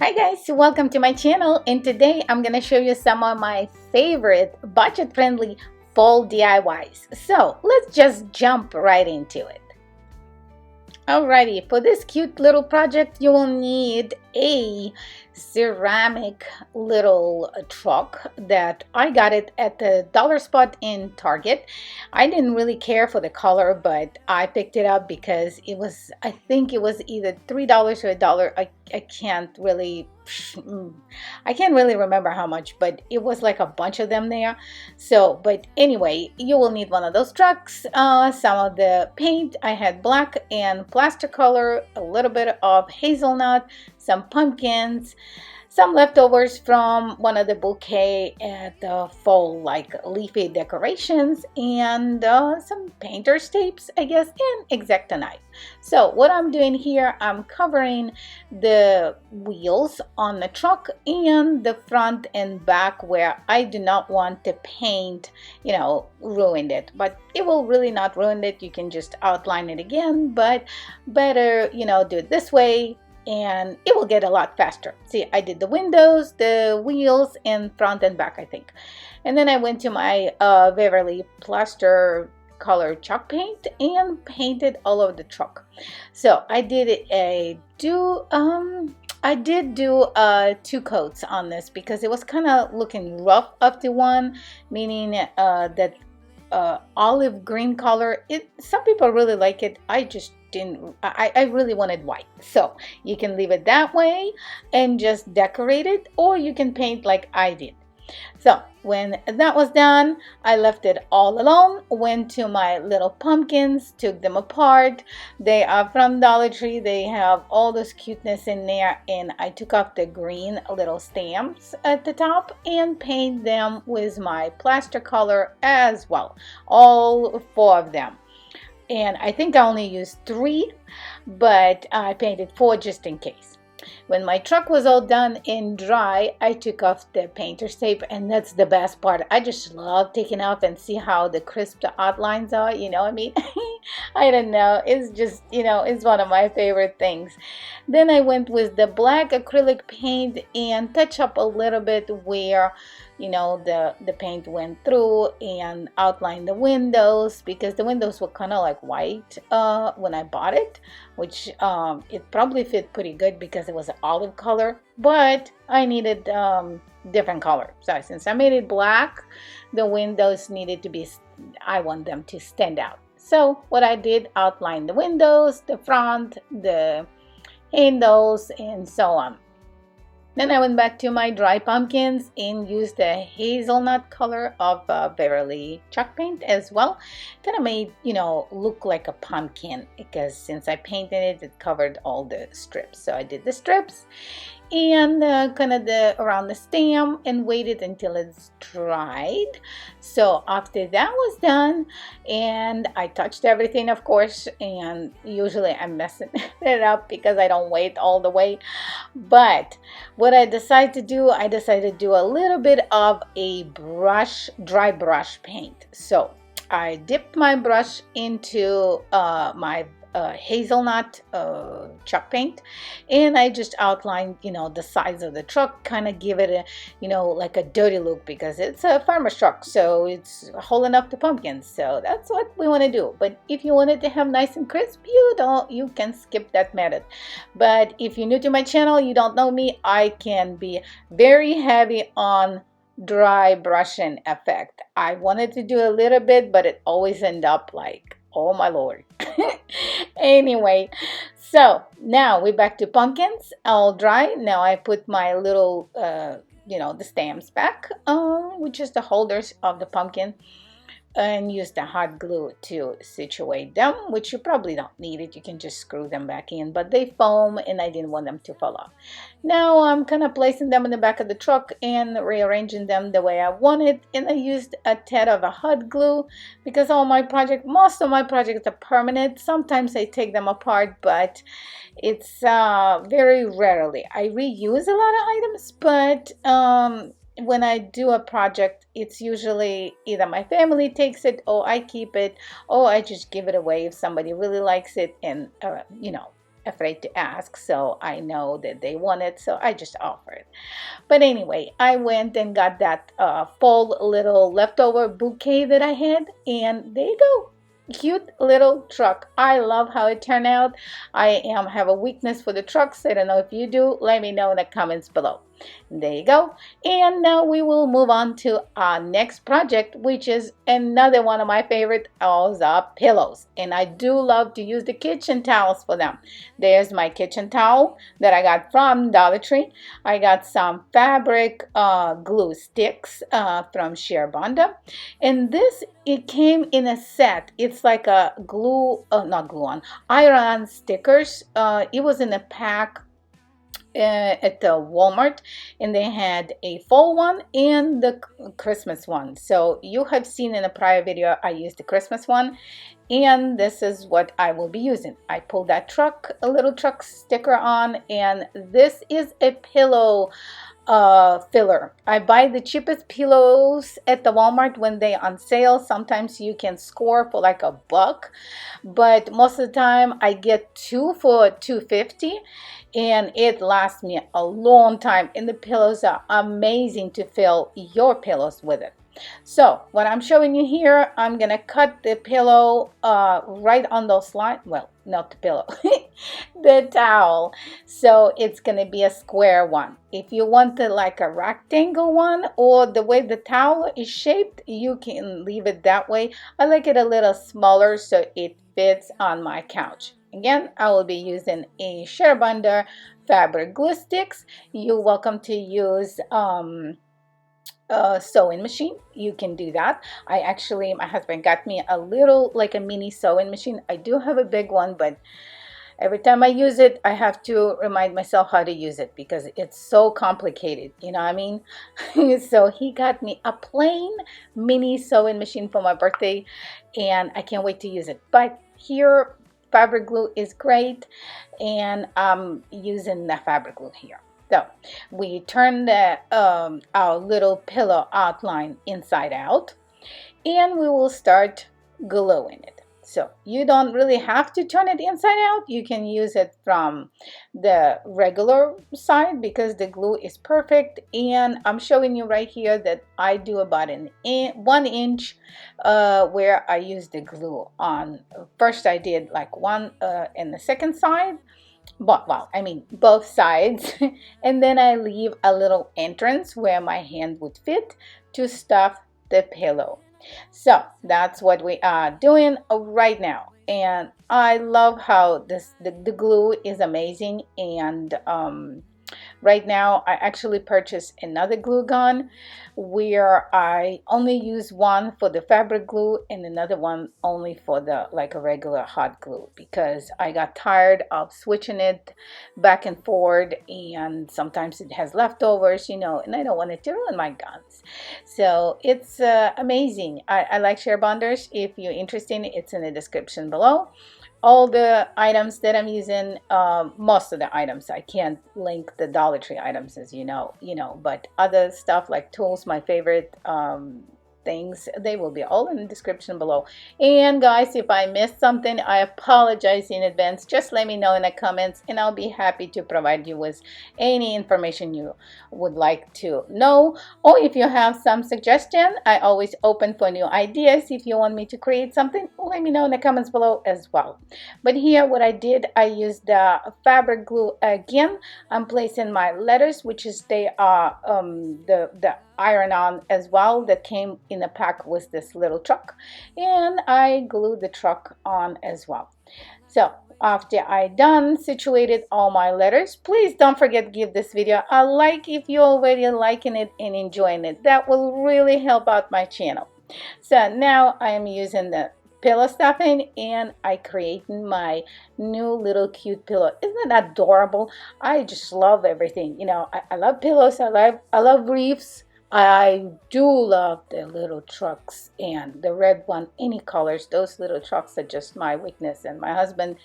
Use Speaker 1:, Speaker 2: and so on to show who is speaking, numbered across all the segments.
Speaker 1: Hi guys, welcome to my channel, and today I'm gonna show you some of my favorite budget-friendly fall DIYs. So let's just jump right into it. Alrighty, for this cute little project you will need a ceramic little truck that I got it at the dollar spot in Target. I didn't really care for the color, but I picked it up because it was, I think it was either $3 or $1. I can't really remember how much, but it was like a bunch of them there. So, but anyway, you will need one of those trucks, some of the paint. I had black and plaster color, a little bit of hazelnut, some pumpkins, some leftovers from one of the bouquet at the fall like leafy decorations, and some painter's tapes, I guess, and X-Acto knife. So what I'm doing here, I'm covering the wheels on the truck and the front and back where I do not want the paint, ruined it. But it will really not ruin it. You can just outline it again, but better, do it this way, and it will get a lot faster. See, I did the windows, the wheels, and front and back, I think. And then I went to my Beverly plaster color chalk paint and painted all over the truck. So I did do 2 coats on this because it was kind of looking rough up to one, meaning that olive green color. Some people really like it. I just didn't. I really wanted white. So you can leave it that way and just decorate it, or you can paint like I did. So when that was done, I left it all alone, went to my little pumpkins, took them apart. They are from Dollar Tree. They have all this cuteness in there, and I took off the green little stamps at the top and paint them with my plaster color as well, all 4 of them. And I think I only used 3, but I painted 4 just in case. When my truck was all done and dry, I took off the painter's tape, and that's the best part. I just love taking off and see how the crisp the outlines are, you know what I mean? I don't know. It's just, it's one of my favorite things. Then I went with the black acrylic paint and touch up a little bit where, the paint went through, and outlined the windows, because the windows were kind of like white when I bought it, which it probably fit pretty good because it was an olive color, but I needed different color. So since I made it black, the windows needed to be, I want them to stand out. So what I did, outline the windows, the front, the handles, and so on. Then I went back to my dry pumpkins and used the hazelnut color of Beverly chalk paint as well. Kind of made, look like a pumpkin, because since I painted it, it covered all the strips. So I did the strips and kind of around the stem and waited until it's dried. So after that was done, and I touched everything, of course, and usually I'm messing it up because I don't wait all the way. But what I decided to do a little bit of a dry brush paint. So I dipped my brush into my hazelnut chalk paint, and I just outlined the size of the truck, kind of give it a like a dirty look, because it's a farmer's truck, so it's holding up the pumpkins. So that's what we want to do. But if you want it to have nice and crisp, you can skip that method. But if you're new to my channel, you don't know me, I can be very heavy on dry brushing effect. I wanted to do a little bit, but it always end up like, oh my lord. Anyway, so now we're back to pumpkins, all dry. Now I put my little the stamps back, which is the holders of the pumpkin, and use the hot glue to situate them, which you probably don't need it. You can just screw them back in, but they foam and I didn't want them to fall off. Now I'm kind of placing them in the back of the truck and rearranging them the way I wanted, and I used a tad of a hot glue because most of my projects are permanent. Sometimes I take them apart, but it's very rarely. I reuse a lot of items, but when I do a project, it's usually either my family takes it, or I keep it, or I just give it away if somebody really likes it, and afraid to ask, so I know that they want it, so I just offered. But anyway, I went and got that fall little leftover bouquet that I had, and there you go. Cute little truck. I love how it turned out. I have a weakness for the trucks. I don't know if you do. Let me know in the comments below. There you go. And now we will move on to our next project, which is another one of my favorite, the pillows. And I do love to use the kitchen towels for them. There's my kitchen towel that I got from Dollar Tree. I got some fabric glue sticks from Banda. And this, it came in a set. It's like a glue, not glue on, iron stickers. It was in a pack at the Walmart, and they had a fall one and the Christmas one. So you have seen in a prior video I used the Christmas one, and this is what I will be using. I pulled that truck, a little truck sticker on, and this is a pillow filler. I buy the cheapest pillows at the Walmart when they on sale. Sometimes you can score for like $1, but most of the time I get 2 for $2.50, and it lasts me a long time, and the pillows are amazing to fill your pillows with it. So what I'm showing you here, I'm gonna cut the pillow right on those lines. Well, not the pillow, the towel. So it's gonna be a square one. If you want it like a rectangle one, or the way the towel is shaped, you can leave it that way. I like it a little smaller so it fits on my couch. Again, I will be using a Banda fabric glue sticks. You're welcome to use sewing machine. You can do that. My husband got me a little, like a mini sewing machine. I do have a big one, but every time I use it, I have to remind myself how to use it because it's so complicated, you know what I mean? So he got me a plain mini sewing machine for my birthday, and I can't wait to use it. But here, fabric glue is great, and I'm using the fabric glue here. So we turn our little pillow outline inside out, and we will start gluing it. So you don't really have to turn it inside out. You can use it from the regular side because the glue is perfect. And I'm showing you right here that I do about 1 inch where I use the glue on. First I did like one in the second side. But, well, I mean both sides. And then I leave a little entrance where my hand would fit to stuff the pillow. So that's what we are doing right now, and I love how the glue is amazing. And right now I actually purchased another glue gun where I only use one for the fabric glue and another one only for the like a regular hot glue, because I got tired of switching it back and forth, and sometimes it has leftovers, you know, and I don't want it to ruin my guns. So it's amazing. I like Bonders. If you're interested, it's in the description below. All the items that I'm using, most of the items, I can't link the Dollar Tree items, as you know, but other stuff like tools, my favorite things, they will be all in the description below. And guys, if I missed something, I apologize in advance. Just let me know in the comments, and I'll be happy to provide you with any information you would like to know. Or if you have some suggestion, I always open for new ideas. If you want me to create something, let me know in the comments below as well. But here what I did, I used the fabric glue again. I'm placing my letters, which is they are the iron-on as well, that came in a pack with this little truck, and I glued the truck on as well. So after I done situated all my letters, please don't forget to give this video a like if you're already liking it and enjoying it. That will really help out my channel. So now I am using the pillow stuffing, and I created my new little cute pillow. Isn't that adorable? I just love everything. You know, I love pillows. I love wreaths. I do love the little trucks, and the red one, any colors. Those little trucks are just my weakness, and my husband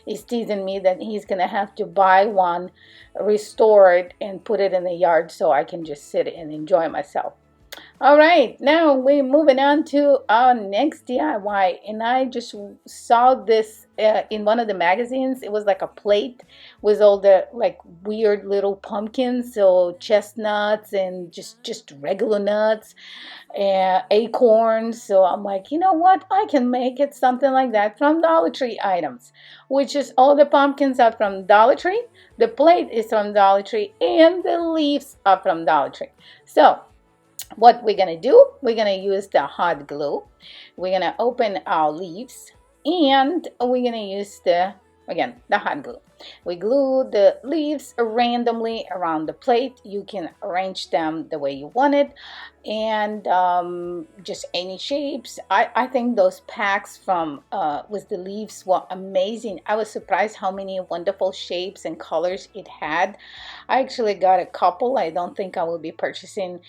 Speaker 1: is teasing me that he's gonna have to buy one, restore it, and put it in the yard so I can just sit and enjoy myself. All right, now we're moving on to our next DIY, and I just saw this in one of the magazines. It was like a plate with all the like weird little pumpkins, so chestnuts and just regular nuts, and acorns. So I'm like, you know what? I can make it something like that from Dollar Tree items, which is all the pumpkins are from Dollar Tree, the plate is from Dollar Tree, and the leaves are from Dollar Tree. So what we're gonna do, we're gonna use the hot glue. We're gonna open our leaves, and we're gonna use the hot glue. We glue the leaves randomly around the plate. You can arrange them the way you want it, and just any shapes. I think those packs from with the leaves were amazing. I was surprised how many wonderful shapes and colors it had. I actually got a couple. I don't think I will be purchasing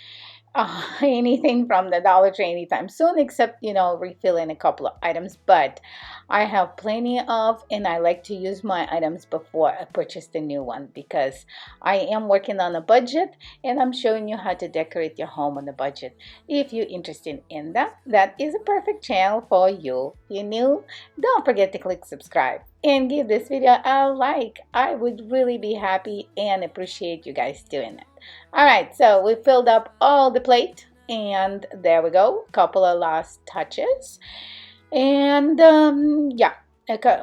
Speaker 1: anything from the Dollar Tree anytime soon, except, refilling a couple of items. But I have plenty of, and I like to use my items before I purchase the new one, because I am working on a budget, and I'm showing you how to decorate your home on a budget. If you're interested in that, that is a perfect channel for you. If you're new, don't forget to click subscribe and give this video a like. I would really be happy and appreciate you guys doing it. All right, so we filled up all the plate, and there we go. Couple of last touches, and yeah,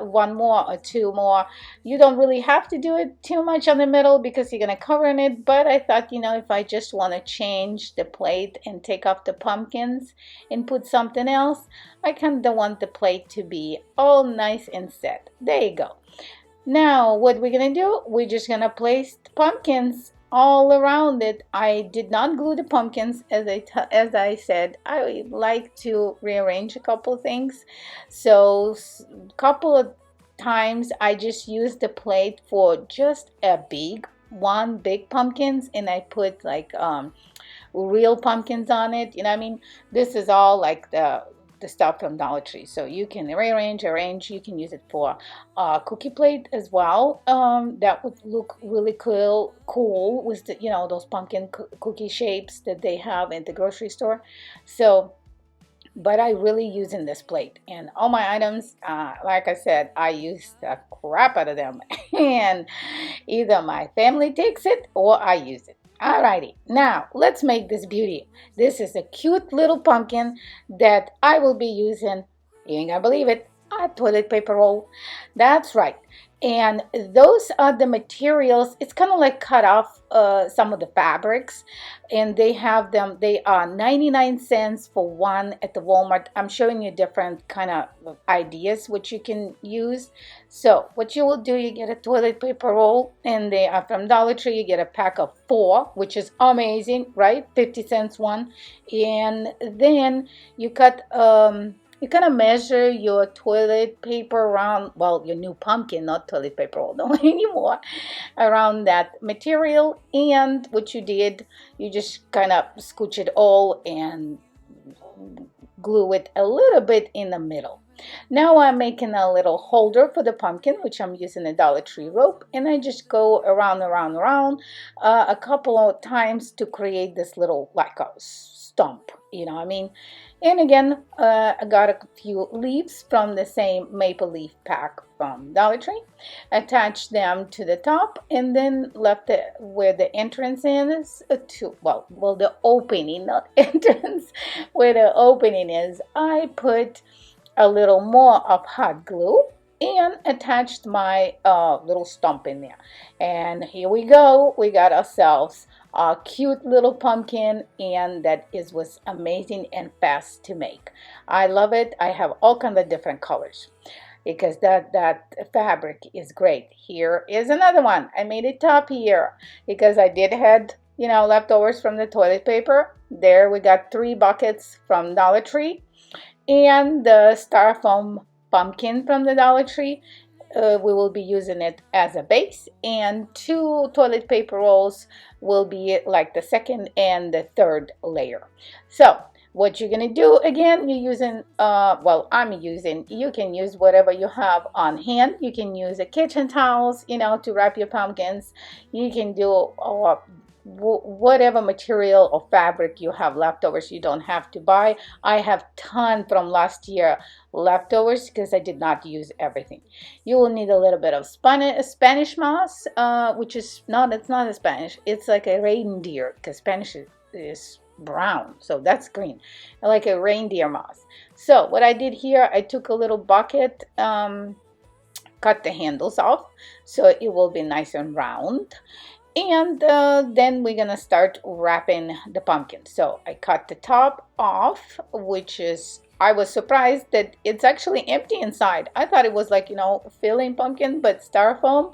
Speaker 1: one more or two more. You don't really have to do it too much on the middle because you're gonna cover in it. But I thought, if I just want to change the plate and take off the pumpkins and put something else, I kind of want the plate to be all nice and set. There you go. Now what we're gonna do, we're just gonna place the pumpkins all around it. I did not glue the pumpkins, as I said. I like to rearrange a couple of things, so a couple of times I just used the plate for just one big pumpkins, and I put like real pumpkins on it. You know what I mean? This is all like the stuff from Dollar Tree, so you can arrange. You can use it for a cookie plate as well. That would look really cool with those pumpkin cookie shapes that they have in the grocery store. So, but I really using this plate, and all my items, like I said, I use the crap out of them, and either my family takes it or I use it. Alrighty, now let's make this beauty. This is a cute little pumpkin that I will be using, you ain't gonna believe it, a toilet paper roll. That's right. And those are the materials. It's kind of like cut off some of the fabrics, and they have them. They are 99 cents for one at the Walmart. I'm showing you different kind of ideas which you can use. So what you will do, you get a toilet paper roll, and they are from Dollar Tree. You get a pack of 4, which is amazing, right? 50 cents one. And then you cut you kind of measure your toilet paper around, well, your new pumpkin, not toilet paper roll, no anymore, around that material. And what you did, you just kind of scooch it all and glue it a little bit in the middle. Now I'm making a little holder for the pumpkin, which I'm using a Dollar Tree rope, and I just go around a couple of times to create this little like a stump, you know what I mean? And again, I got a few leaves from the same maple leaf pack from Dollar Tree, attached them to the top, and then left it where the entrance is the opening, not entrance, where the opening is. I put a little more of hot glue and attached my little stump in there. And here we go. We got ourselves a cute little pumpkin, and was amazing and fast to make. I love it. I have all kinds of different colors because that fabric is great. Here is another one. I made it top here because I did had leftovers from the toilet paper. There we got 3 buckets from Dollar Tree, and the styrofoam pumpkin from the Dollar Tree. We will be using it as a base, and 2 toilet paper rolls will be like the second and the third layer. So what you're gonna do, again, you're using you can use whatever you have on hand. You can use a kitchen towels to wrap your pumpkins. You can do whatever material or fabric you have leftovers, you don't have to buy. I have ton from last year leftovers because I did not use everything. You will need a little bit of Spanish moss, which is not, it's not a Spanish, it's like a reindeer, because Spanish is brown, so that's green, like a reindeer moss. So what I did here, I took a little bucket, cut the handles off so it will be nice and round. And then we're gonna start wrapping the pumpkin. So I cut the top off, which is, I was surprised that it's actually empty inside. I thought it was like, filling pumpkin, but styrofoam.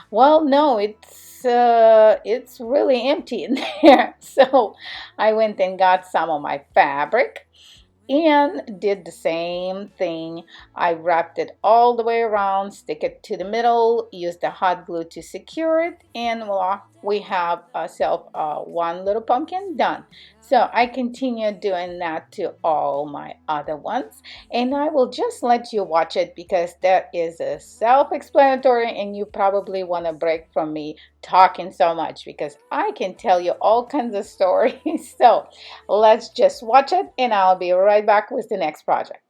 Speaker 1: Well, no, it's really empty in there. So I went and got some of my fabric and did the same thing. I wrapped it all the way around, stick it to the middle, use the hot glue to secure it, and voila, we have ourselves one little pumpkin done. So I continue doing that to all my other ones, and I will just let you watch it because that is a self-explanatory, and you probably want a break from me talking so much because I can tell you all kinds of stories. So let's just watch it, and I'll be right back with the next project.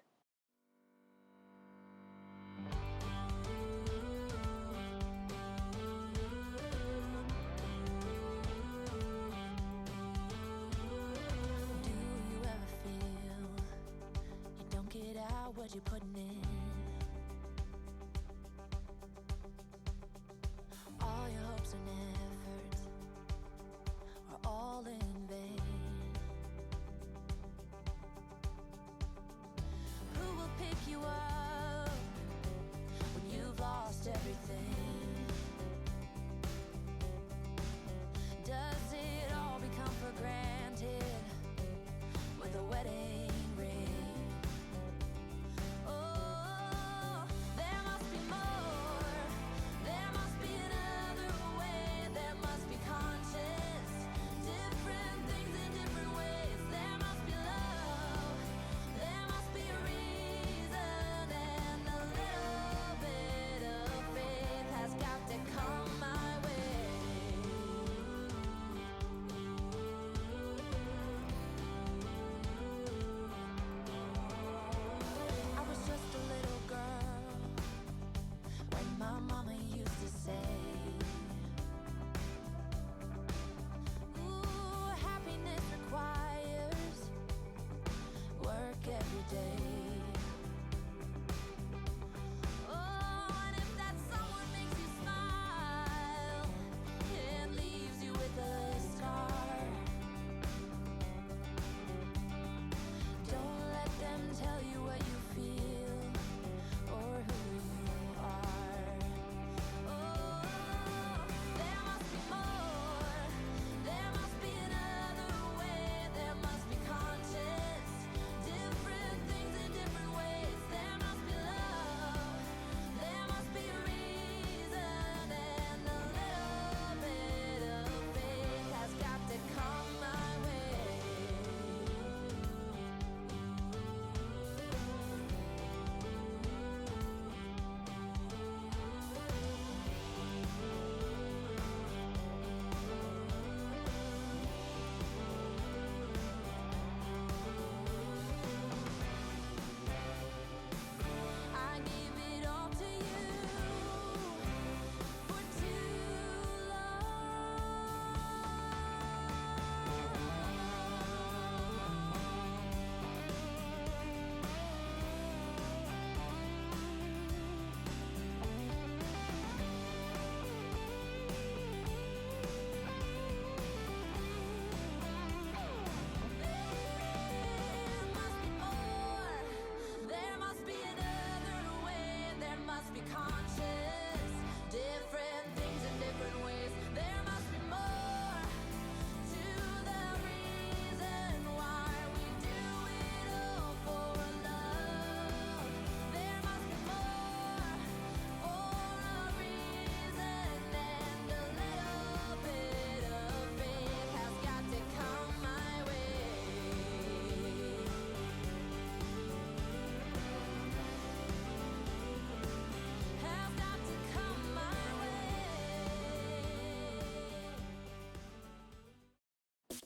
Speaker 2: What you putting in? All your hopes and efforts are all in vain. Who will pick you up when you've lost everything? Does it all become for granted with a wedding ring? Oh,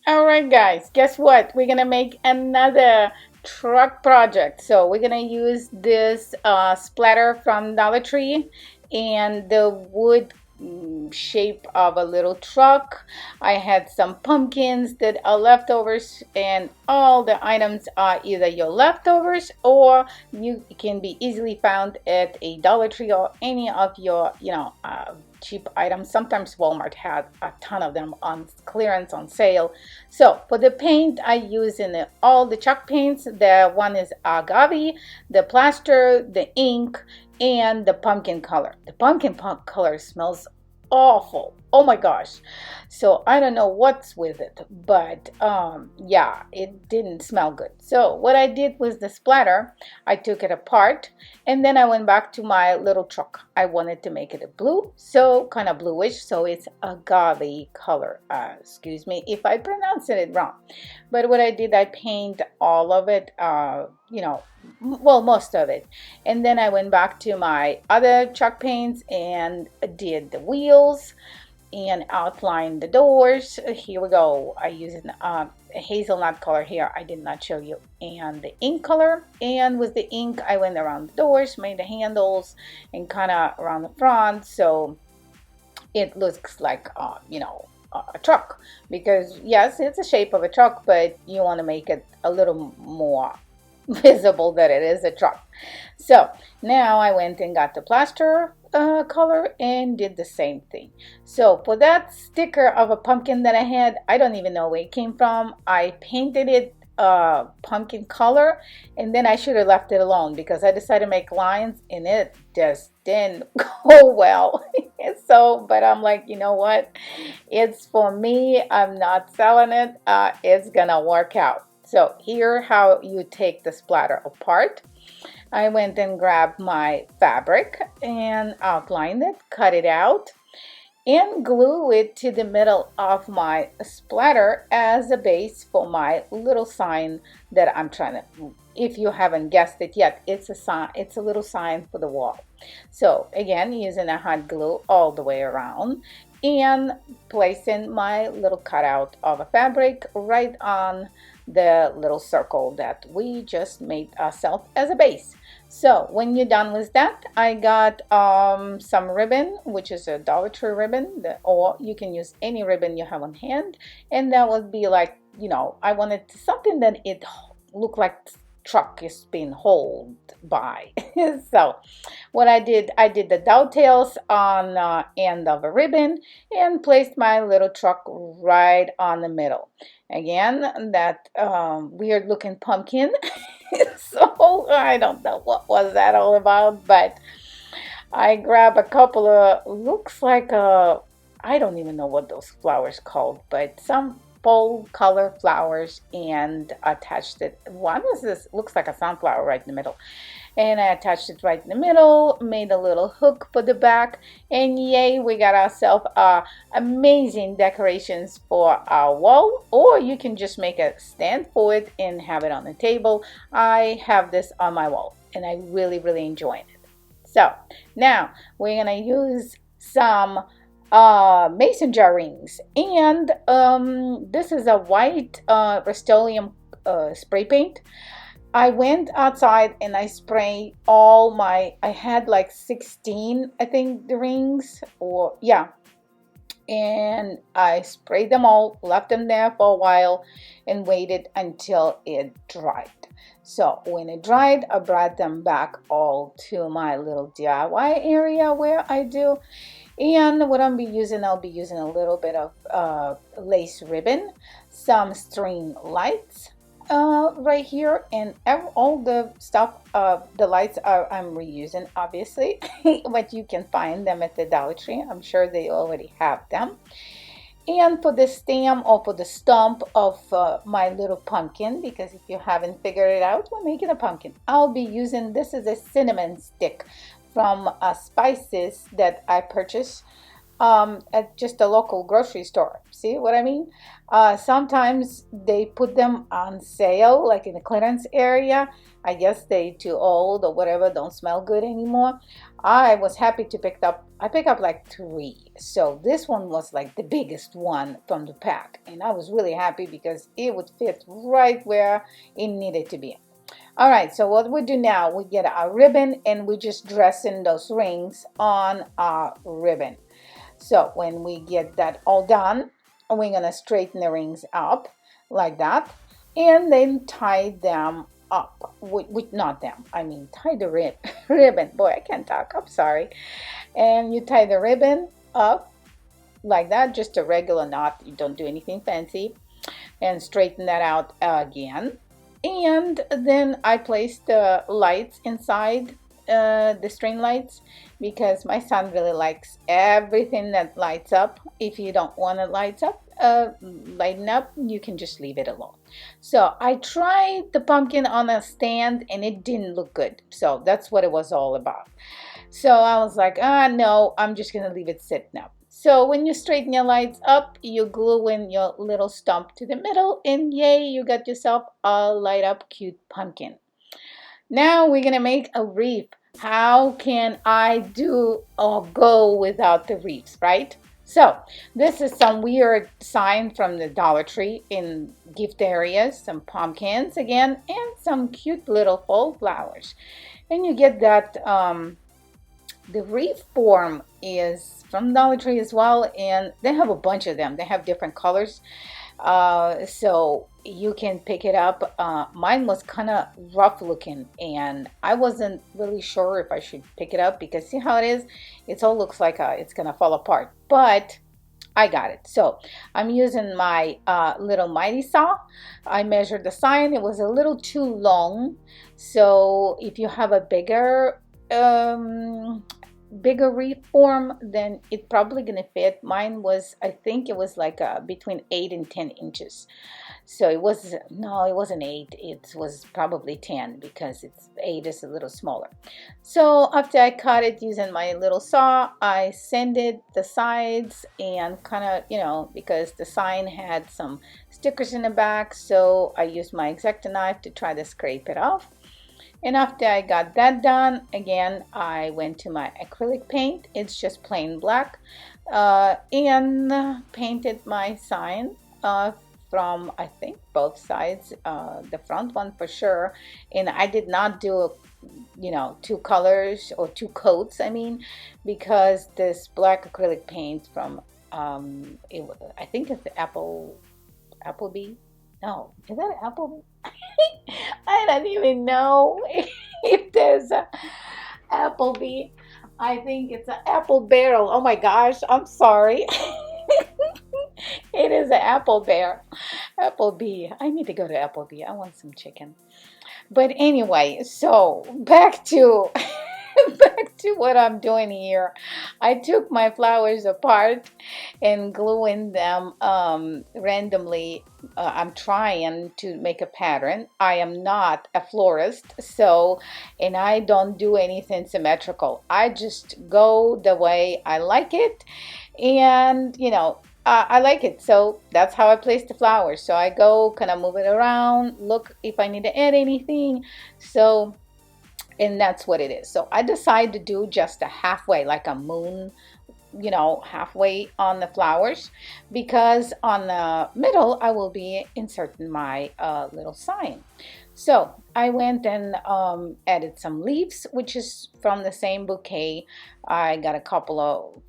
Speaker 1: All right, guys, guess what? We're gonna make another truck project. So we're gonna use this splatter from Dollar Tree and the wood shape of a little truck. I had some pumpkins that are leftovers, and all the items are either your leftovers or you can be easily found at a Dollar Tree or any of your, cheap items. Sometimes Walmart had a ton of them on clearance on sale. So for the paint, I use all the chalk paints. The one is agave, the plaster, the ink, and the pumpkin color. The pumpkin color smells awful. Oh my gosh. So I don't know what's with it, but yeah, it didn't smell good. So what I did was the splatter, I took it apart and then I went back to my little truck. I wanted to make it a blue, so kind of bluish, so it's agave color. Excuse me if I pronounced it wrong. But what I did, I paint all of it, well, most of it. And then I went back to my other chalk paints and did the wheels and outlined the doors. Here we go. I used a hazelnut color here. I did not show you. And the ink color. And with the ink, I went around the doors, made the handles, and kind of around the front. So it looks like, a truck. Because, yes, it's the shape of a truck, but you want to make it a little more visible that it is a truck. So now I went and got the plaster color and did the same thing. So for that sticker of a pumpkin that I had, I don't even know where it came from. I painted it pumpkin color, and then I should have left it alone because I decided to make lines and it just didn't go well. So, but I'm like, you know what? It's for me. I'm not selling it. It's gonna work out. So here how you take the splatter apart. I went and grabbed my fabric and outlined it, cut it out, and glue it to the middle of my splatter as a base for my little sign that I'm trying to, if you haven't guessed it yet, it's a sign, it's a little sign for the wall. So again, using a hot glue all the way around and placing my little cutout of a fabric right on the little circle that we just made ourselves as a base. So when you're done with that, I got some ribbon, which is a Dollar Tree ribbon, or you can use any ribbon you have on hand, and that would be like, I wanted something that it looked like truck is being hauled by. So what I did the dovetails on end of a ribbon and placed my little truck right on the middle. Again, that weird looking pumpkin. So I don't know what was that all about, but I grabbed a couple of, looks like I don't even know what those flowers called, but some fall color flowers, and attached it. One is this, looks like a sunflower right in the middle. And I attached it right in the middle, made a little hook for the back, and yay, we got ourselves amazing decorations for our wall, or you can just make a stand for it and have it on the table. I have this on my wall and I really, really enjoy it. So now we're gonna use some mason jar rings, and this is a white Rust-Oleum spray paint. I went outside and I sprayed all my, I had like 16, I think, the rings, or yeah, and I sprayed them all, left them there for a while, and waited until it dried. So when it dried, I brought them back all to my little DIY area where I do. And what I'll be using a little bit of lace ribbon, some string lights right here, and all the stuff, the lights I'm reusing, obviously, but you can find them at the Dollar Tree. I'm sure they already have them. And for the stem, or for the stump of my little pumpkin, because if you haven't figured it out, we're making a pumpkin. I'll be using, this is a cinnamon stick from spices that I purchased at just a local grocery store. See what I mean? Sometimes they put them on sale, like in the clearance area. I guess they too old or whatever, don't smell good anymore. I was happy to pick up. I picked up like three. So this one was like the biggest one from the pack, and I was really happy because it would fit right where it needed to be. All right, so what we do now, we get our ribbon and we just dress in those rings on our ribbon. So when we get that all done, we're gonna straighten the rings up like that and then tie them up. Not them, I mean tie the ribbon. Boy, I can't talk, I'm sorry. And you tie the ribbon up like that, just a regular knot. You don't do anything fancy. And straighten that out again. And then I placed the lights inside, the string lights, because my son really likes everything that lights up. If you don't want it lighten up, you can just leave it alone. So I tried the pumpkin on a stand and it didn't look good. So that's what it was all about. So I was like, no, I'm just gonna leave it sitting up. So when you straighten your lights up, you glue in your little stump to the middle, and yay, you got yourself a light up cute pumpkin. Now we're gonna make a wreath. How can I do or go without the wreaths, right? So this is some weird sign from the Dollar Tree in gift areas, some pumpkins again, and some cute little fall flowers. And you get that the wreath form is from Dollar Tree as well, and they have a bunch of them. They have different colors, so you can pick it up. Mine was kind of rough looking, and I wasn't really sure if I should pick it up because see how it is? It all looks like it's gonna fall apart, but I got it. So I'm using my little mighty saw. I measured the sign. It was a little too long, so if you have a bigger wreath form, then it's probably gonna fit. Mine was, I think it was like between 8 and 10 inches. So it was, no, it wasn't 8, it was probably 10 because it's 8 is a little smaller. So after I cut it using my little saw, I sanded the sides and kind of, because the sign had some stickers in the back, so I used my X-Acto knife to try to scrape it off. And after I got that done, again, I went to my acrylic paint. It's just plain black, and painted my sign from, I think, both sides, the front one for sure. And I did not do, two colors or two coats, I mean, because this black acrylic paint from, I think it's the Applebee. No, is that an Applebee? I don't even know if there's a Applebee. I think it's an apple barrel. Oh my gosh, I'm sorry. It is an apple bear. Applebee. I need to go to Applebee. I want some chicken. But anyway, so back to back to what I'm doing here. I took my flowers apart and gluing them randomly. I'm trying to make a pattern. I am not a florist, and I don't do anything symmetrical. I just go the way I like it, and I like it, so that's how I place the flowers. So I go kind of move it around, look if I need to add anything. So, and that's what it is. So I decided to do just a halfway, like a moon, halfway on the flowers, because on the middle I will be inserting my little sign. So I went and added some leaves, which is from the same bouquet. I got a couple of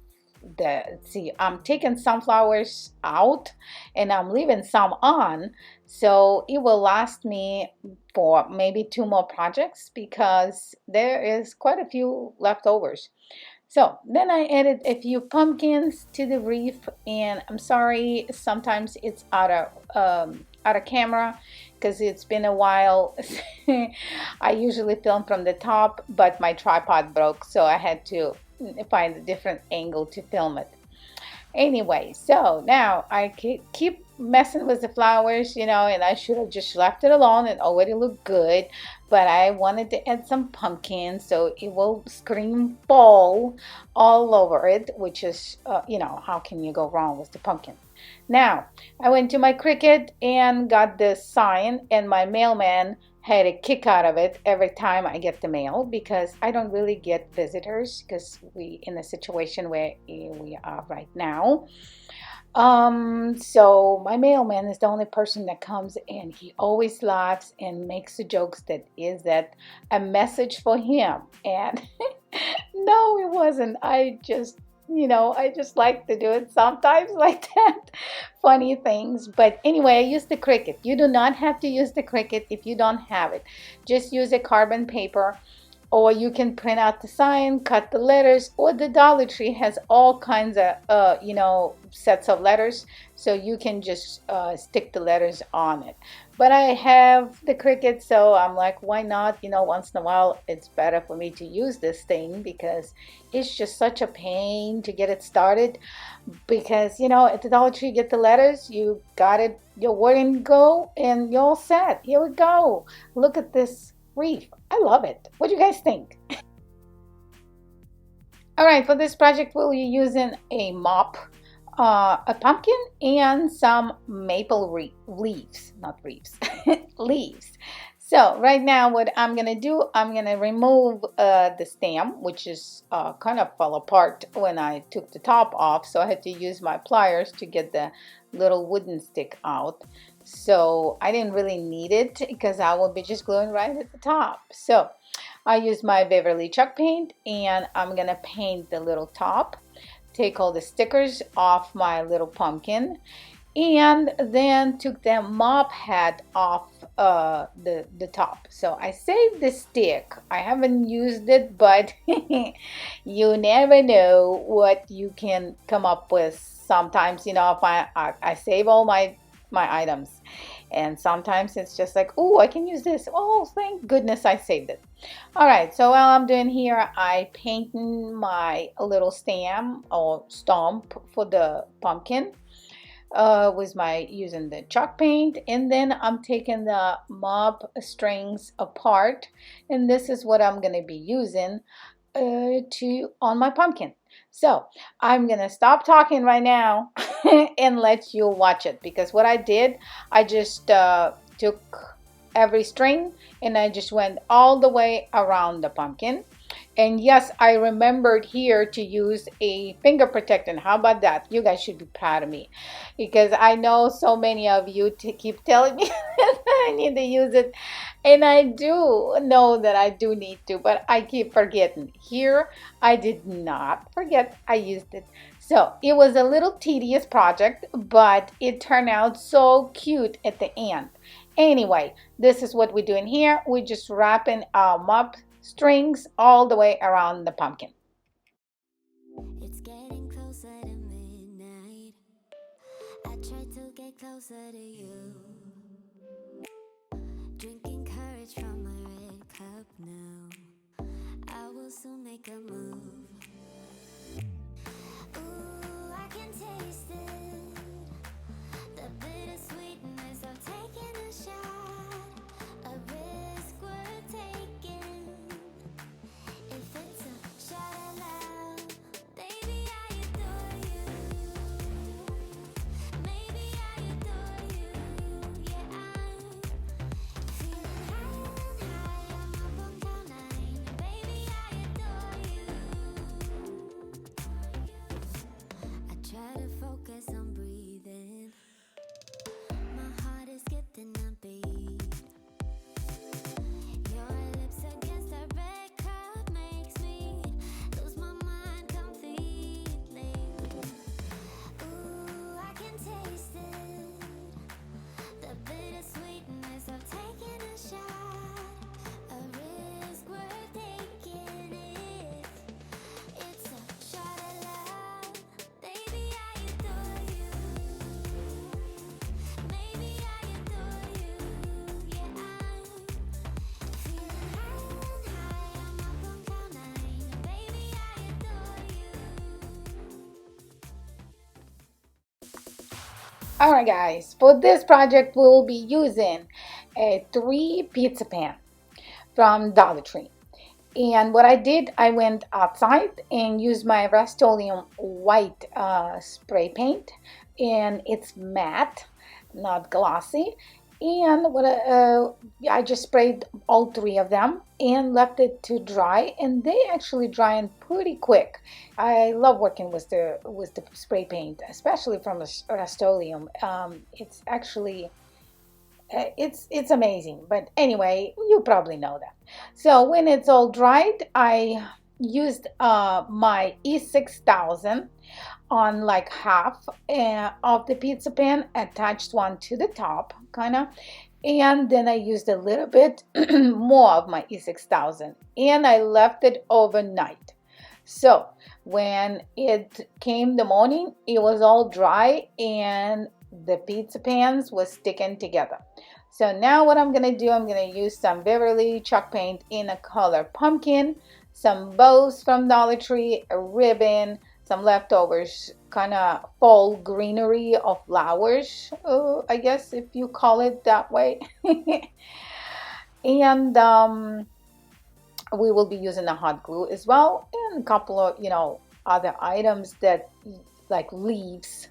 Speaker 1: I'm taking some flowers out and I'm leaving some on, so it will last me for maybe 2 more projects because there is quite a few leftovers. So then I added a few pumpkins to the wreath, and I'm sorry, sometimes it's out of camera because it's been a while. I usually film from the top, but my tripod broke, so I had to find a different angle to film it. Anyway, so now I keep messing with the flowers, and I should have just left it alone. It already looked good, but I wanted to add some pumpkin so it will scream fall all over it, which is, how can you go wrong with the pumpkin? Now, I went to my Cricut and got this sign, and my mailman had a kick out of it every time I get the mail because I don't really get visitors because we in the situation where we are right now. So my mailman is the only person that comes and he always laughs and makes the jokes that is that a message for him. And no, it wasn't. I just like to do it sometimes like that. Funny things. But anyway, I use the Cricut. You do not have to use the Cricut if you don't have it. Just use a carbon paper, or you can print out the sign, cut the letters, or the Dollar Tree has all kinds of sets of letters, so you can just stick the letters on it. But I have the Cricut, so I'm like, why not? Once in a while it's better for me to use this thing because it's just such a pain to get it started. Because at the Dollar Tree you get the letters, you got it, your wording go, and you're all set. Here we go. Look at this wreath. I love it. What do you guys think? All right, for this project, we'll be using a mop, a pumpkin, and some maple leaves, not reefs, leaves. So right now what I'm going to do, I'm going to remove the stem, which is kind of fell apart when I took the top off. So I had to use my pliers to get the little wooden stick out. So I didn't really need it because I will be just gluing right at the top. So I use my Beverly chalk paint and I'm going to paint the little top. Take all the stickers off my little pumpkin and then took the mop head off the top. So I saved the stick. I haven't used it, but you never know what you can come up with. Sometimes, if I save all my items, and sometimes it's just like, oh, I can use this. Oh, thank goodness I saved it. All right, so while I'm doing here, I painting my little stem or stump for the pumpkin with my using the chalk paint, and then I'm taking the mop strings apart, and this is what I'm going to be using to on my pumpkin. So I'm gonna stop talking right now and let you watch it, because what I did, I just took every string and I just went all the way around the pumpkin. And yes, I remembered here to use a finger protectant. How about that? You guys should be proud of me, because I know so many of you keep telling me that I need to use it. And I do know that I do need to, but I keep forgetting. Here, I did not forget. I used it. So it was a little tedious project, but it turned out so cute at the end. Anyway, this is what we're doing here. We're just wrapping our mop strings all the way around the pumpkin.
Speaker 2: It's getting closer to midnight. I try to get closer to you. Drinking courage from my red cup now. I will soon make a move. Ooh, I can taste it. The bittersweetness of taking a shot. A risk worth taking. If it's a shot of love, baby, I adore you. Maybe I adore you. Yeah, I'm feeling high and high. I'm up on cloud nine. Baby, I adore you. I try to focus
Speaker 1: Alright guys, for this project we'll be using a 3 pizza pan from Dollar Tree. And what I did, I went outside and used my Rust-Oleum white spray paint, and it's matte, not glossy. And I just sprayed all 3 of them and left it to dry, and they actually dry in pretty quick. I love working with the spray paint, especially from Rust-Oleum. It's actually it's amazing. But anyway, you probably know that. So when it's all dried, I used my E6000 on like half of the pizza pan, attached one to the top kind of, and then I used a little bit more of my E6000 and I left it overnight. So when it came the morning, it was all dry and the pizza pans was sticking together. So now what I'm gonna do, I'm gonna use some Beverly chalk paint in a color pumpkin, some bows from Dollar Tree, a ribbon, some leftovers, kind of fall greenery of flowers, I guess if you call it that way. And we will be using a hot glue as well, and a couple of other items that like leaves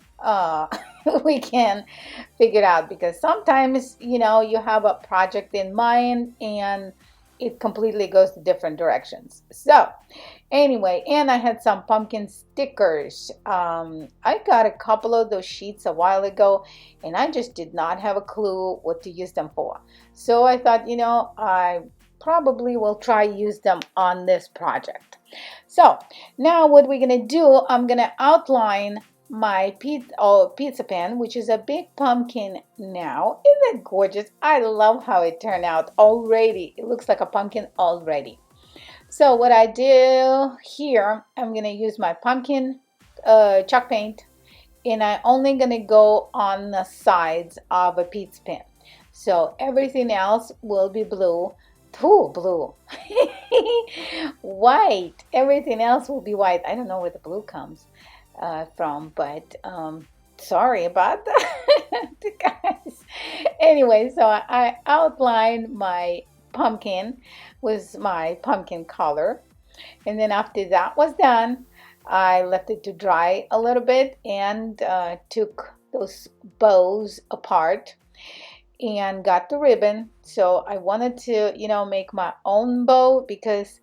Speaker 1: we can figure out, because sometimes you have a project in mind and it completely goes to different directions. So anyway, and I had some pumpkin stickers. I got a couple of those sheets a while ago and I just did not have a clue what to use them for. So I thought, I probably will try use them on this project. So now what we're gonna do, I'm gonna outline my pizza pan, which is a big pumpkin now. Isn't it gorgeous? I love how it turned out already. It looks like a pumpkin already. So what I do here, I'm gonna use my pumpkin chalk paint, and I'm only gonna go on the sides of a pizza pan. So everything else will be blue. Ooh, blue. White. Everything else will be white. I don't know where the blue comes from, but sorry about that, guys. Anyway, so I outlined my pumpkin with my pumpkin color, and then after that was done, I left it to dry a little bit and took those bows apart and got the ribbon. So I wanted to make my own bow, because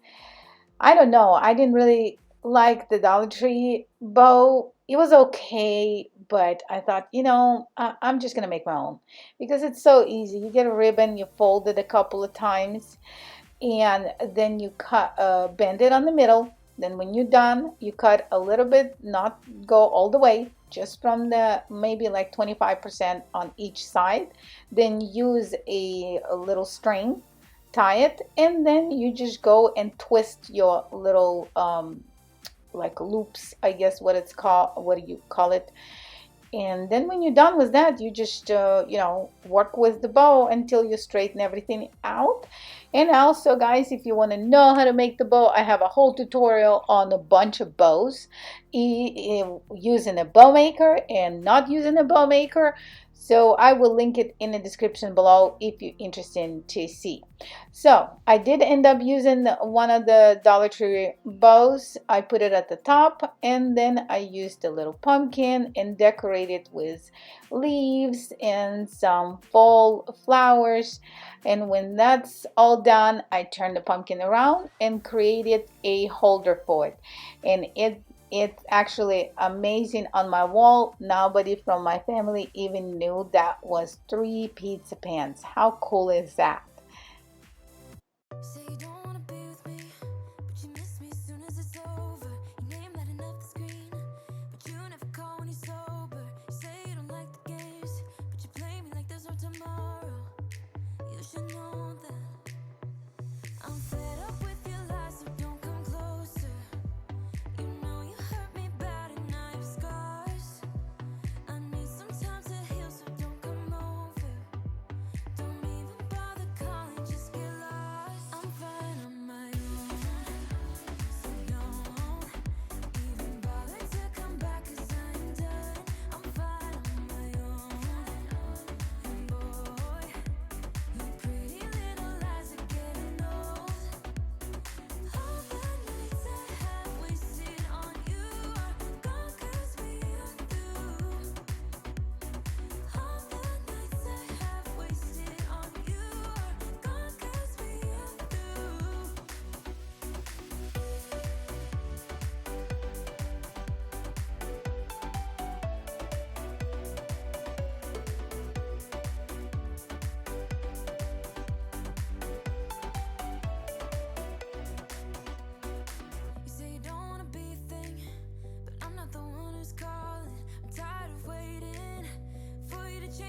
Speaker 1: I don't know, I didn't really like the Dollar Tree bow. It was okay, but I thought, I'm just gonna make my own, because it's so easy. You get a ribbon, you fold it a couple of times, and then you bend it on the middle. Then when you're done, you cut a little bit, not go all the way, just from the maybe like 25% on each side. Then use a little string, tie it, and then you just go and twist your little like loops, I guess what it's called, what do you call it. And then when you're done with that, you just work with the bow until you straighten everything out. And also, guys, if you want to know how to make the bow, I have a whole tutorial on a bunch of bows, using a bow maker and not using a bow maker. So I will link it in the description below if you're interested to see. So I did end up using one of the Dollar Tree bows. I put it at the top, and then I used a little pumpkin and decorated with leaves and some fall flowers. And when that's all done, I turned the pumpkin around and created a holder for it. And it's actually amazing on my wall. Nobody from my family even knew that was 3 pizza pans. How cool is that?
Speaker 2: Say you don't wanna be with me, but you miss me as soon as it's over. Your name lighting up the screen, but you never call when you're sober. You say you don't like the games, but you play me like there's no tomorrow. You should know that I'm fed up with your lies, so don't come closer. You know you hurt me bad and I have scars. I need some time to heal, so don't come over. Don't even bother calling, just get lost. I'm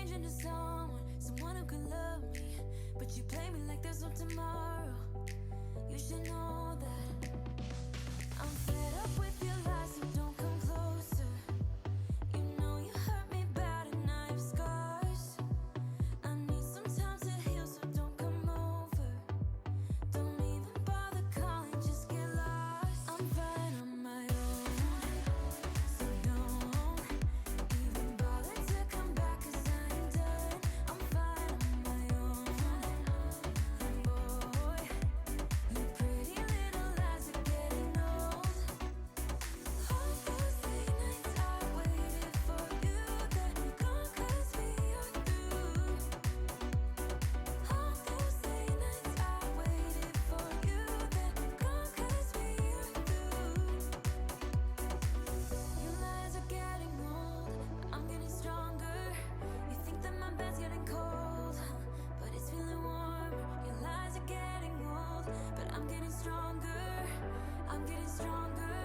Speaker 2: change into someone who can love me. But you play me like there's no tomorrow. You should know that I'm fed up with your lies, so don't come closer. You know you hurt me bad and I have scars. I need some time to heal, so don't come over. Don't even bother calling, just get lost. I'm fine on my own, so don't even bother to come back, 'cause I am done. I'm fine on my own. And boy, your pretty little lies are getting old. All those late nights I waited for you, they're gone 'cause we are through. All those late nights I waited for you, they're gone 'cause we are through. Your lies are getting old, but I'm getting stronger. You think that my bed's getting cold, but it's feeling warmer. Your lies are getting old, but I'm getting stronger. I'm getting stronger.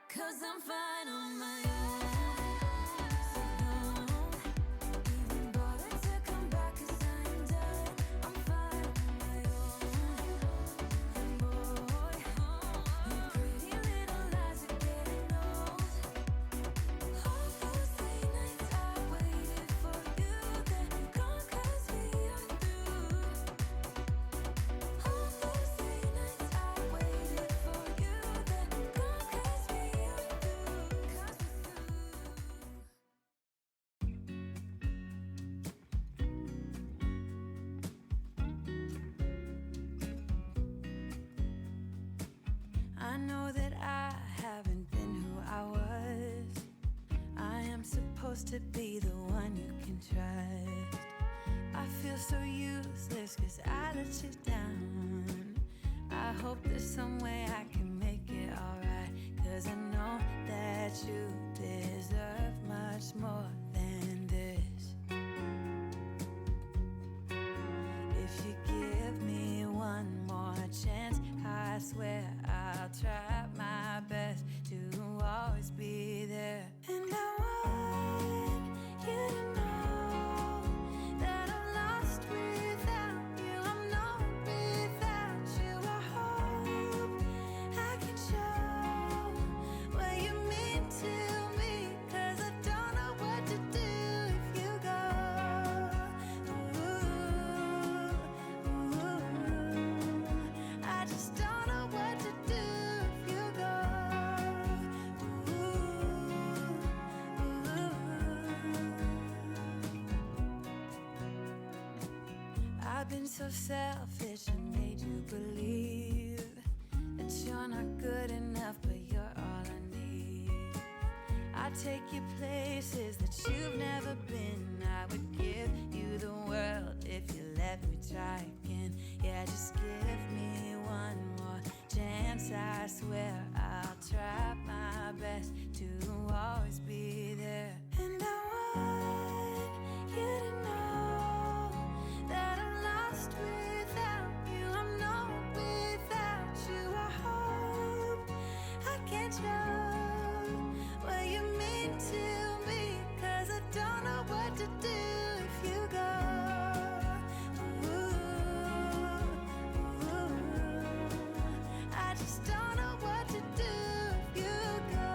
Speaker 2: 'Cause I'm fine on my own. So don't even bother to come back, 'cause I'm done. I'm fine on my own. And boy, your pretty little lies are getting old. All those late nights I waited for you, they're gone 'cause we are through. All those late nights I waited for you, they're gone 'cause we are through. 'Cause we're through. I know that I haven't been who I was. I am supposed to be the one you can trust. I feel so useless 'cause I let you down. I hope there's some way I can make it alright, 'cause I know that you deserve much more than this. If you give me one more chance, I swear I'll try my best to always be there. And I want you to know that I'm lost without you. I'm not without you. I hope I can show what you mean to me, 'cause I don't know what to do if you go. I just don't know what to do if you go. I've been so selfish and made you believe that you're not good enough, but you're all I need. I take you places that you've never been. I would give you the world if you let me try again. Yeah, just give me one more chance. I swear I'll try my best to always be there. And I want you to know that I'm lost without you. I'm not without you. I hope I can show what you mean to me, 'cause I don't know what to do if you go. I just don't know what to do if you go.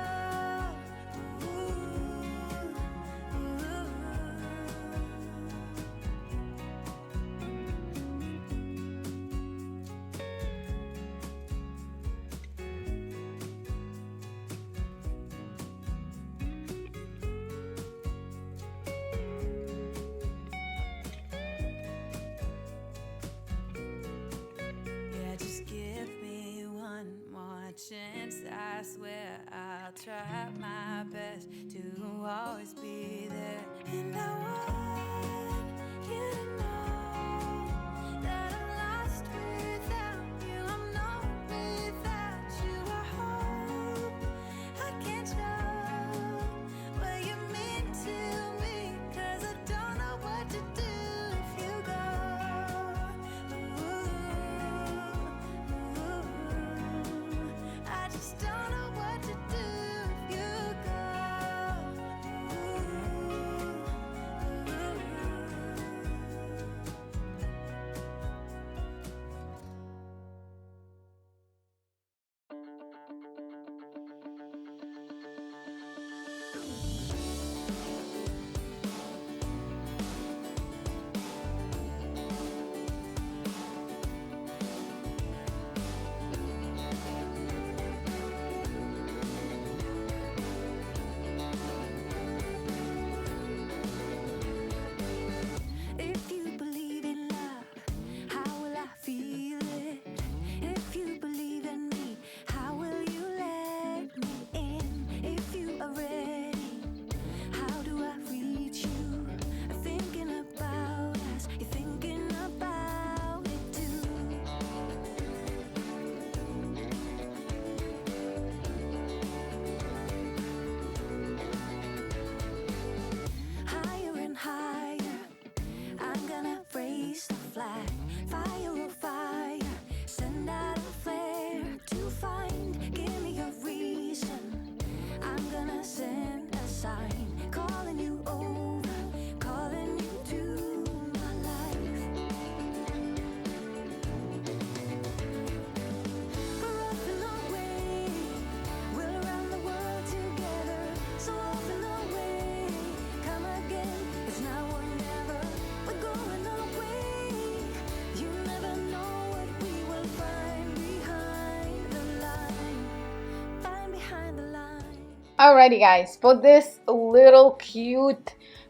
Speaker 1: Alrighty, guys, for this little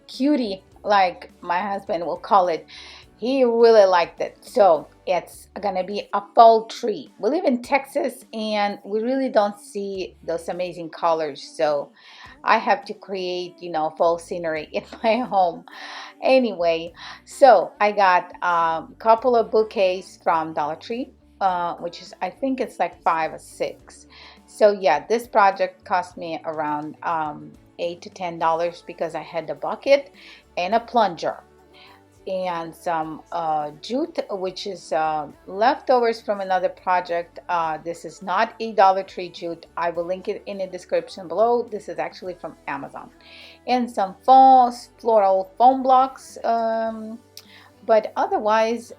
Speaker 1: cutie, like my husband will call it, he really liked it. So it's gonna be a fall tree. We live in Texas and we really don't see those amazing colors. So I have to create, fall scenery in my home. Anyway, so I got a couple of bouquets from Dollar Tree, which is, I think it's like 5 or 6. So yeah, this project cost me around $8 to $10 because I had the bucket and a plunger and some jute, which is leftovers from another project. This is not a Dollar Tree jute. I will link it in the description below. This is actually from Amazon. And some floral foam blocks. But otherwise,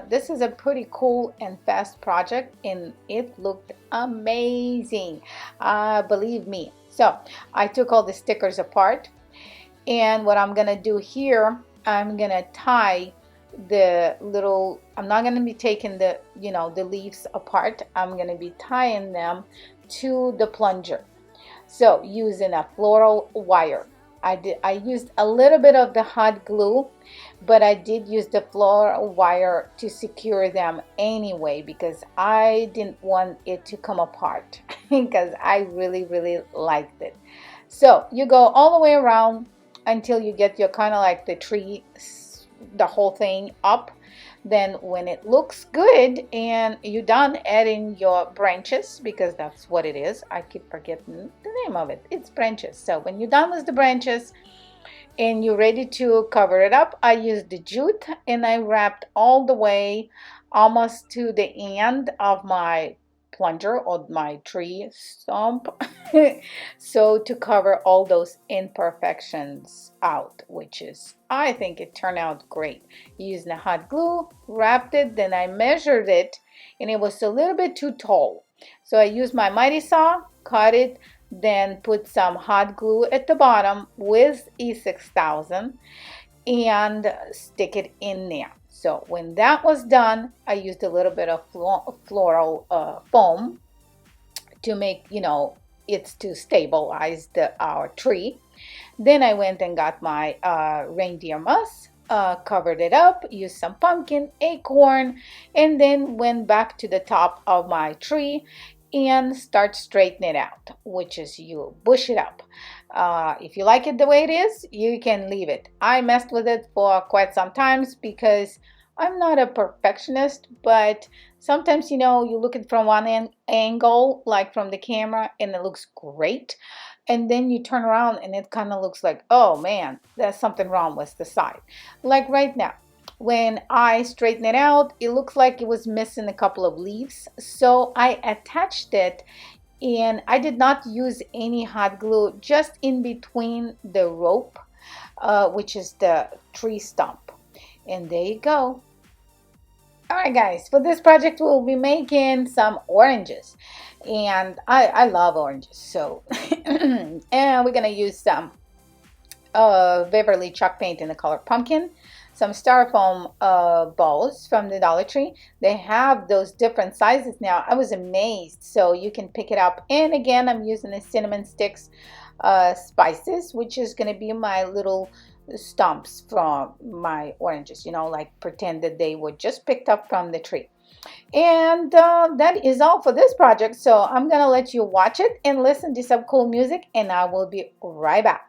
Speaker 1: this is a pretty cool and fast project, and it looked amazing. Believe me. So I took all the stickers apart, and what I'm gonna do here, I'm gonna tie the little, I'm not gonna be taking the leaves apart. I'm gonna be tying them to the plunger. So using a floral wire. I used a little bit of the hot glue, but I did use the floral wire to secure them anyway because I didn't want it to come apart because I really, really liked it. So you go all the way around until you get your kind of like the tree, the whole thing up. Then when it looks good and you're done adding your branches, because that's what it is, I keep forgetting the name of it, it's branches. So when you're done with the branches and you're ready to cover it up, I used the jute and I wrapped all the way almost to the end of my plunger or my tree stump. So to cover all those imperfections out, which is, I think it turned out great. Using the hot glue, wrapped it, then I measured it and it was a little bit too tall. So I used my mighty saw, cut it, then put some hot glue at the bottom with E6000 and stick it in there. So when that was done, I used a little bit of floral foam to make, it's to stabilize our tree. Then I went and got my reindeer moss, covered it up, used some pumpkin, acorn, and then went back to the top of my tree and start straightening it out, which is you bush it up. If you like it the way it is, you can leave it. I messed with it for quite some times because I'm not a perfectionist, but sometimes, you look at it from one angle, like from the camera, and it looks great. And then you turn around and it kind of looks like, oh man, there's something wrong with the side. Like right now, when I straighten it out, it looks like it was missing a couple of leaves. So I attached it and I did not use any hot glue, just in between the rope, which is the tree stump. And there you go. Alright guys, for this project we'll be making some oranges. And I love oranges, so and we're gonna use some Beverly chalk paint in the color pumpkin, some styrofoam balls from the Dollar Tree. They have those different sizes now. I was amazed. So you can pick it up. And again, I'm using the cinnamon sticks spices, which is going to be my little stumps from my oranges, like pretend that they were just picked up from the tree. And that is all for this project. So I'm going to let you watch it and listen to some cool music, and I will be right back.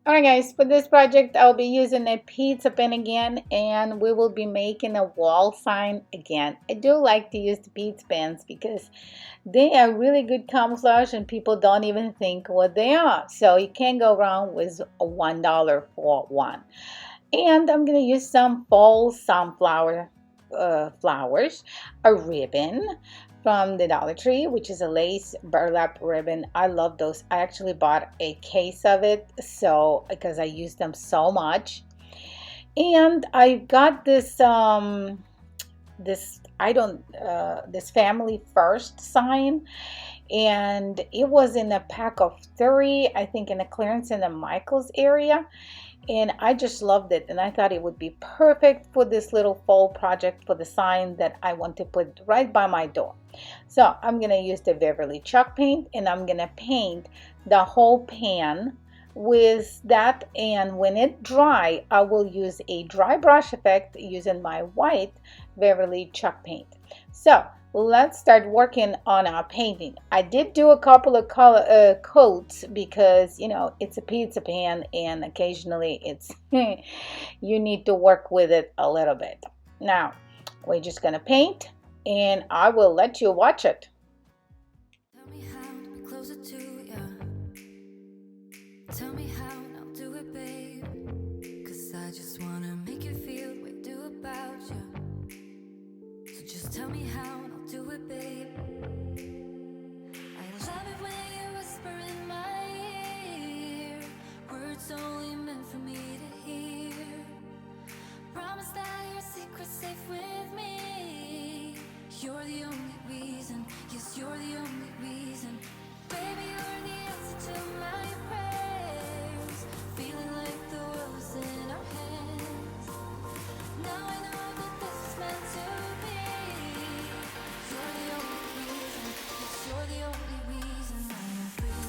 Speaker 1: Alright guys, for this project I'll be using a pizza pen again, and we will be making a wall sign again. I do like to use the pizza pens because they are really good camouflage and people don't even think what they are. So you can't go wrong with a $1 for one. And I'm going to use some fall sunflower flowers, a ribbon from the Dollar Tree, which is a lace burlap ribbon. I love those. I actually bought a case of it so because I use them so much. And I got this this family first sign, and it was in a pack of 3, I think, in a clearance in the Michaels area, and I just loved it, and I thought it would be perfect for this little fall project for the sign that I want to put right by my door. So I'm gonna use the Beverly chalk paint, and I'm gonna paint the whole pan with that, and when it dry I will use a dry brush effect using my white Beverly chalk paint. So let's start working on our painting. I did do a couple of color coats because it's a pizza pan and occasionally it's you need to work with it a little bit. Now we're just gonna paint and I will let you watch it.
Speaker 2: Tell me how to be closer to you. Tell me how and I'll do it, babe. 'Cause I just wanna make you feel what I do about you. So just tell me how and I'll do it, babe. I love it when you whisper in my ear, words only meant for me to hear. Promise that your secret's safe with me. You're the only reason, yes, you're the only reason. Baby, you're the answer to my prayers. Feeling like the world's in our hands. Now I know that this is meant to be. You're the only reason, yes, you're the only reason I am free.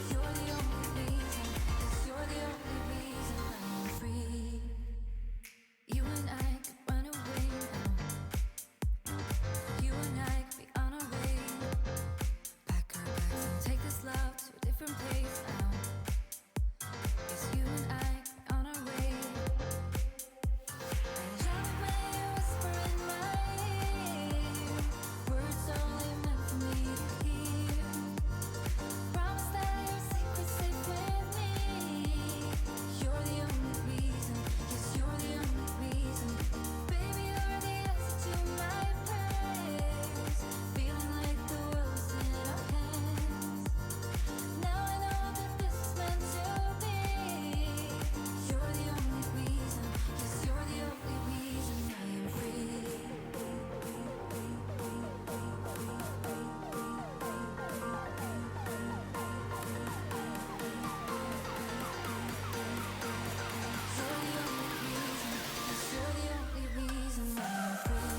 Speaker 2: You're the only reason, yes, you're the only reason I am free. You and I could run away now. You and I could be on our way. Pack our bags and take this love to a different place now. Yes, you and I could be on our way. I love it when you whisper in my ear, words only meant for me to hear. Promise that your secret's safe with me. You're the only reason, yes, you're the only reason. Baby, you're the answer to my prayers. Feeling like the world's in our hands. Now I know that this is meant to be. You're the only reason, yes, you're the only reason I am free. You're the only reason, yes, you're the only reason I am free.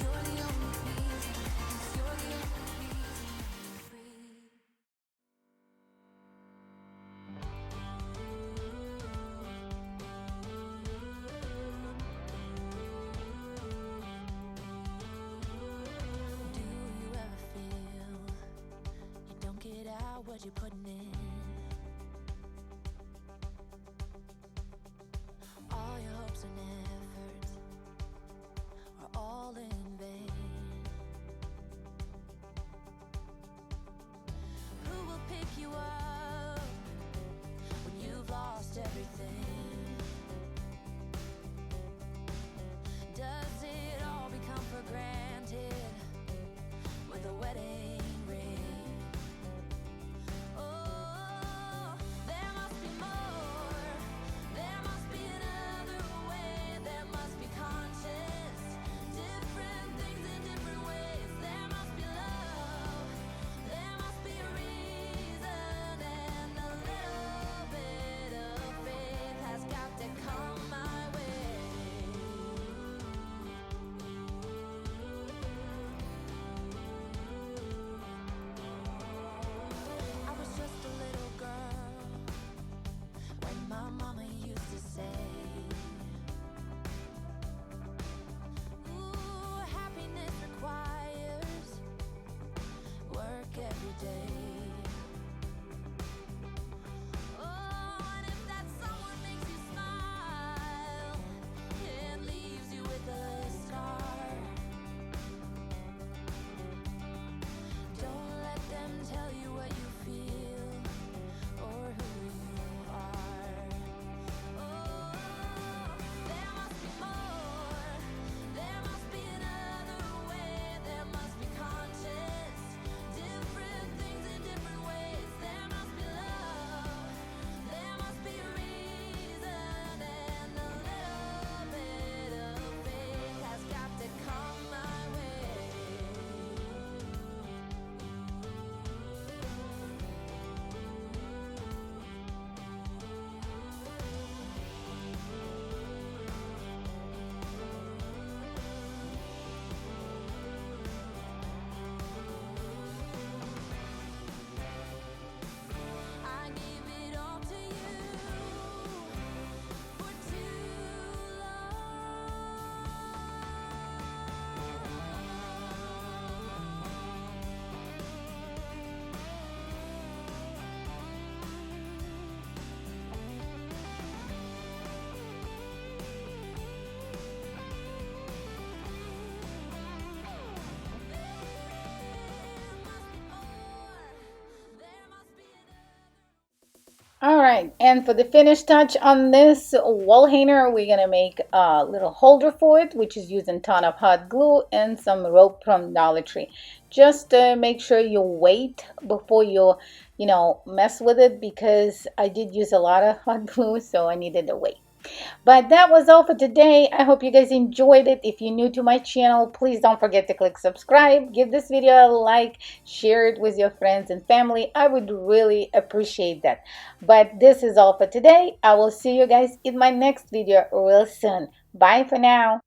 Speaker 2: You're the only reason, yes, you're the only reason I am free. Do you ever feel you don't get out what you're putting in? All your hopes and efforts are all in vain. Who will pick you up when you've lost everything? Does it all become for granted
Speaker 1: right, and for the finish touch on this wall hanger, we're gonna make a little holder for it, which is using a ton of hot glue and some rope from Dollar Tree. Just make sure you wait before you mess with it, because I did use a lot of hot glue, so I needed to wait. But that was all for today. I hope you guys enjoyed it. If you're new to my channel, please don't forget to click subscribe, give this video a like, share it with your friends and family. I would really appreciate that. But this is all for today. I will see you guys in my next video real soon. Bye for now.